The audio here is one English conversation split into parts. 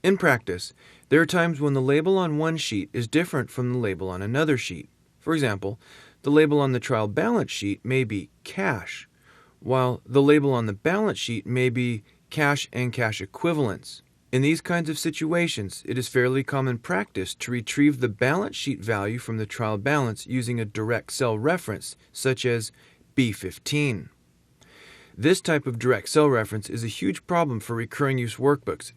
In practice, there are times when the label on one sheet is different from the label on another sheet. For example, the label on the trial balance sheet may be cash, while the label on the balance sheet may be cash and cash equivalents. In these kinds of situations, it is fairly common practice to retrieve the balance sheet value from the trial balance using a direct cell reference, such as B15. This type of direct cell reference is a huge problem for recurring use workbooks.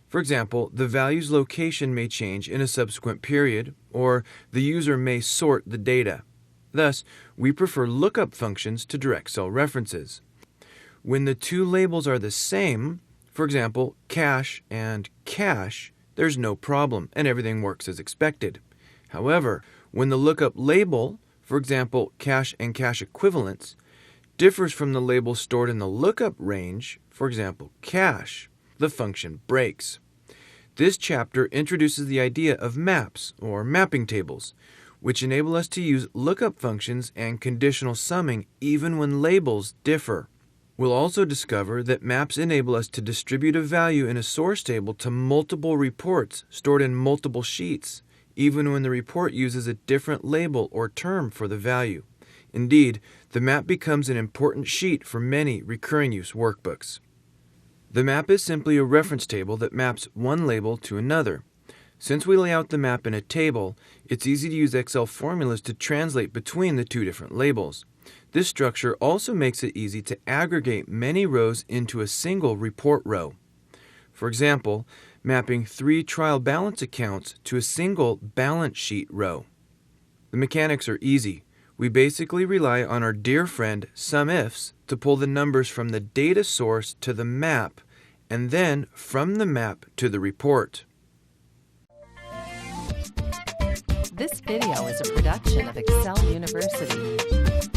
For example, the value's location may change in a subsequent period, or the user may sort the data. Thus, we prefer lookup functions to direct cell references. When the two labels are the same, for example, cash and cash, there's no problem and everything works as expected. However, when the lookup label, for example, cash and cash equivalents, differs from the label stored in the lookup range, for example, cash, the function breaks. This chapter introduces the idea of maps, or mapping tables, which enable us to use lookup functions and conditional summing even when labels differ. We'll also discover that maps enable us to distribute a value in a source table to multiple reports stored in multiple sheets, even when the report uses a different label or term for the value. Indeed, the map becomes an important sheet for many recurring use workbooks. The map is simply a reference table that maps one label to another. Since we lay out the map in a table, it's easy to use Excel formulas to translate between the two different labels. This structure also makes it easy to aggregate many rows into a single report row. For example, mapping 3 trial balance accounts to a single balance sheet row. The mechanics are easy. We basically rely on our dear friend SUMIFS to pull the numbers from the data source to the map, and then from the map to the report. This video is a production of Excel University.